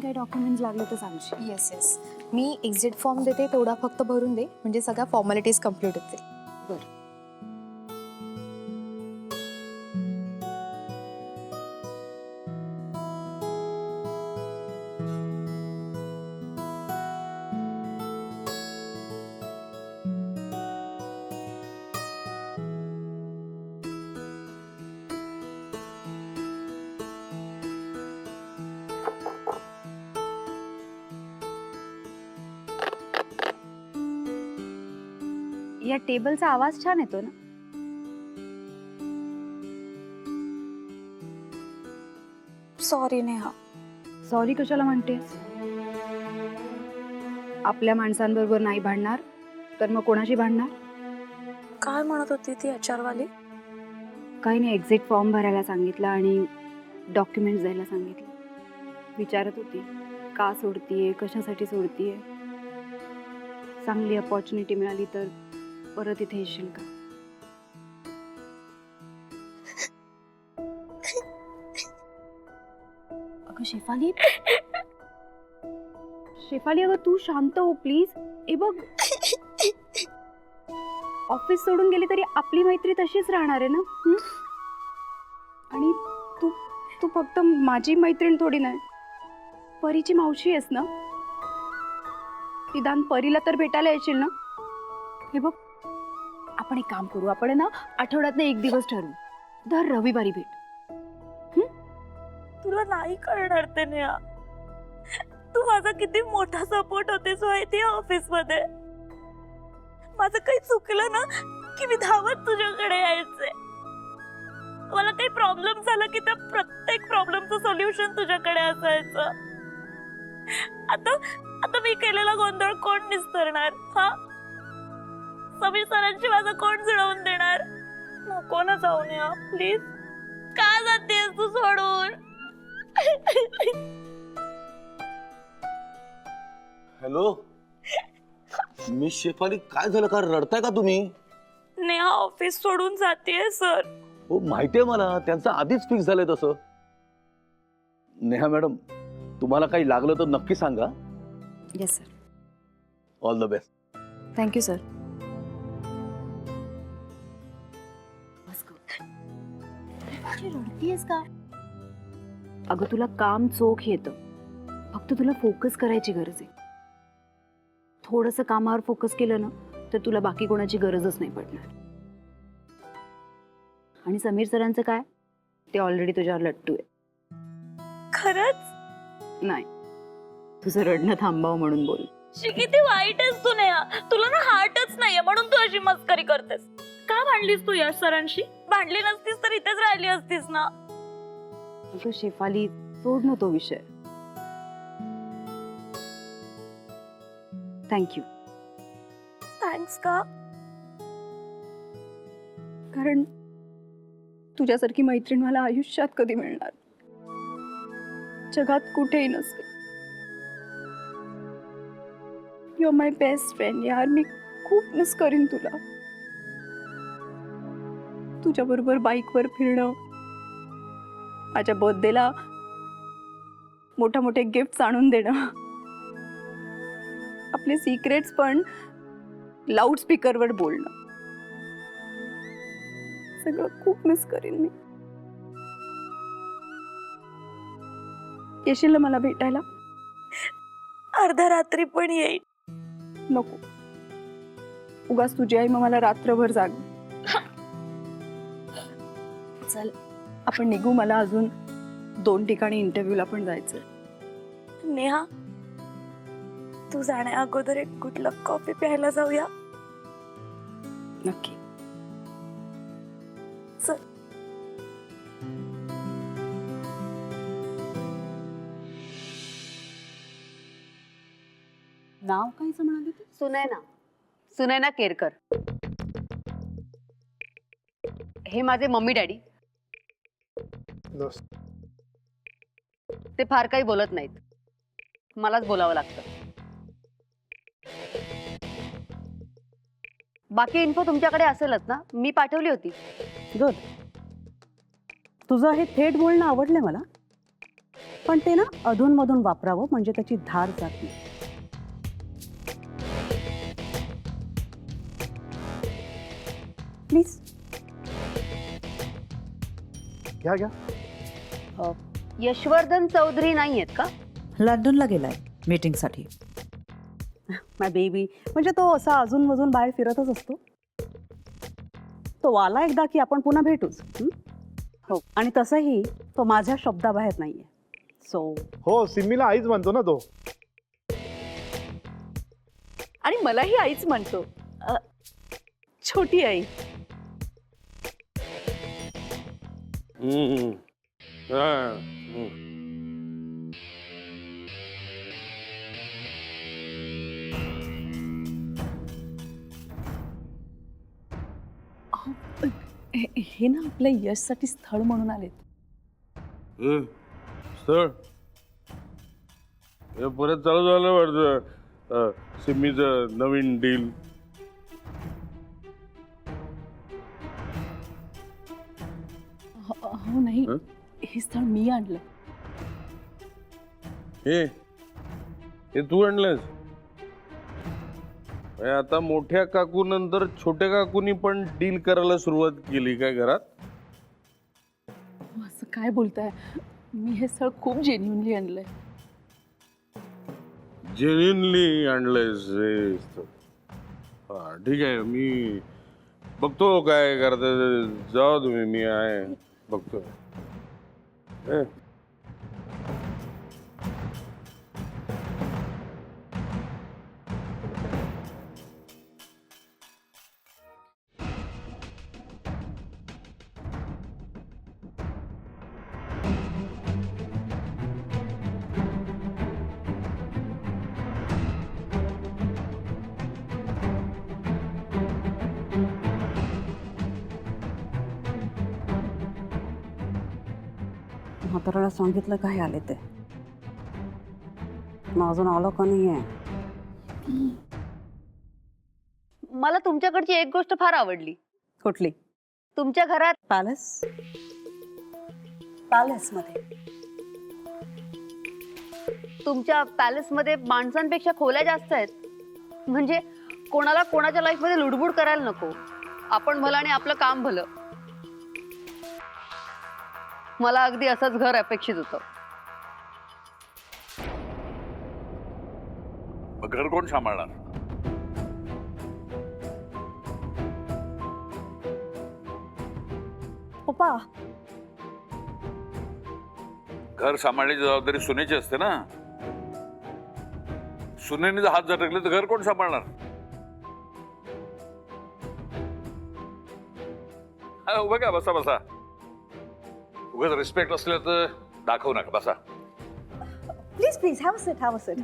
काही डॉक्युमेंट्स लागले तर सांगशील. येस येस, मी एक्झिट फॉर्म देते, तेवढा फक्त भरून दे, म्हणजे सगळ्या फॉर्मॅलिटीज कम्प्लीट होतील. बरं. या टेबलचा आवाज छान येतो ना. सॉरी नेहा. सॉरी कशाला म्हणतेस? आपल्या माणसांबरोबर नाही भांडणार तर मग कोणाशी भांडणार? काय म्हणत होती ती HR वाली? काही नाही, एक्झिट फॉर्म भरायला सांगितलं आणि डॉक्युमेंट्स द्यायला सांगितलं. विचारत होती का सोडतीये, कशासाठी सोडतीये, चांगली अपॉर्च्युनिटी मिळाली तर परत इथे येशील का? अगं शेफाली, शेफाली अगं तू शांत हो प्लीज. ए बघ, ऑफिस सोडून गेली तरी आपली मैत्री तशीच राहणार आहे ना. आणि तू तू फक्त माझी मैत्रीण थोडी नाही, परीची मावशी आहेस ना. निदान परीला तर भेटायला येशील ना. हे बघ, आपण एक काम करू, आपण आहे ना आठवड्यातनं एक दिवस ठरवू, दर रविवारी भेट. तुला नाही कळणार ते नेहा. तू माझा किती मोठा सपोर्ट होतेस माहिती ऑफिस मध्ये. माझं काही चुकलं ना की मी धावत तुझ्याकडे यायचे. मला काही प्रॉब्लेम झाला की त्या प्रत्येक प्रॉब्लेमचं सोल्युशन तुझ्याकडे असायचं. आता आता मी केलेला गोंधळ कोण निस्तरणार? हा, समीर सरांची माझं कोण जुळवून देणार? नको ना जाऊ नये प्लीज. का जातेस तू सोडून? हॅलो मिस शेफाली, काय झालं? का रडताय का तुम्ही? नेहा ऑफिस सोडून जातेय सर. हो माहितीये मला, त्यांचं आधीच फिक्स झालंय तसं. नेहा मॅडम, तुम्हाला काही लागलं तर नक्की सांगा. Yes sir. All the best. Thank you sir. रडतीयस का? अगं तुला काम चोख येतं, फक्त तुला फोकस करायची गरज आहे. थोडंसं कामावर फोकस केलं ना तर तुला बाकी कोणाची गरजच नाही पडणार. आणि समीर सरांचं काय, ते ऑलरेडी तुझ्यावर लट्टू आहे. खरंच? नाही, तुझं रडणं थांबावं म्हणून बोल. किती वाईट आहेस तू नेहा. तुला ना हार्टच नाहीये म्हणून तू अशी मस्करी करतेस. का भांडलीस तू यश सरांशी? भांडली नसतीस तर इथेच राहिली असतीस ना. अगं शेफाली, सोड ना तो विषय. थँक्यू. थँक्स का? कारण तुझ्यासारखी मैत्रीण मला आयुष्यात कधी मिळणार, जगात कुठेही नसते. You are my best friend यार. मी खूप मिस करीन तुला. तुझ्या बरोबर बाईकवर फिरणं, माझ्या बर्थडेला मोठे मोठे गिफ्ट्स आणून देणं, आपले सिक्रेट्स पण लाऊडस्पीकरवर बोलणं, सगळं खूप मिस करीन मी. येशील ना मला भेटायला? अर्ध्या रात्री पण येईल. नको, उगाच तुझी आई मग मला रात्रभर जाग. चल आपण निघू, मला अजून 2 ठिकाणी इंटरव्ह्यूला पण जायचं. नेहा, तू जाण्या अगोदर एक गुड लक कॉफी प्यायला जाऊया. नक्की. चल. नाव कायचं म्हणाली तू? सुनैना, सुनैना केरकर. हे माझे मम्मी डॅडी. ते फार काही बोलत नाहीत, मलाच बोलावं लागतं. बाकी इन्फो तुमच्याकडे असेलच ना, मी पाठवली होती. गुड. तुझं हे थेट बोलणं आवडलं मला. पण ते ना अधूनमधून वापरावं म्हणजे त्याची धार जात नाही. प्लीज. घ्या घ्या. यशवर्धन चौधरी नाही आहेत का? लंडनला गेलाय मीटिंगसाठी. माय बेबी, म्हणजे तो असा अजून बाहेर फिरतच असतो. तो आला एकदा की आपण पुन्हा भेटूच. हो, आणि तसंही तो माझ्या शब्दाबाहेर नाहीये. सो हो, सिम्मीला आईच म्हणतो ना तो. आणि मलाही आईच म्हणतो. छोटी आई. हे ना आपल्या यशसाठी स्थळ म्हणून आलेत. स्थळ हे परत चालू झालं वाटतं. सिम्मीचं नवीन डील. हो नाही, हे स्थळ मी आणलं. हे तू आणलंस? आता मोठ्या काकू नंतर छोट्या काकूनी पण डील करायला सुरुवात केली काय घरात? असं काय बोलताय? मी हे स्थळ खूप जेन्युइनली आणलंय. जेन्युइनली आणलंयस हे स्थळ? हा ठीक आहे, मी बघतो काय करता. जाऊ तुम्ही, मी आहे बघतो. म्हाताऱ्याला सांगितलं काय आले ते. मग अजून आलं का नाहीये? मला तुमच्याकडची एक गोष्ट फार आवडली. कुठली? तुमच्या घरात पॅलेस. पॅलेस मध्ये तुमच्या पॅलेसमध्ये माणसांपेक्षा खोल्या जास्त आहेत. म्हणजे कोणाला कोणाच्या लाईफमध्ये लुडबुड करायला नको. आपण भलं आणि आपलं काम भलं. मला अगदी असंच घर अपेक्षित होतं. घर कोण सांभाळणार? पप्पा, घर सांभाळण्याची जबाबदारी सुनेची असते ना. सुनेने जर हात झटकले तर घर कोण सांभाळणार? उभं का? बसा बसा. उगाच रिस्पेक्ट असलं तर दाखवू नका. बसा. Please please, have a seat, have a seat.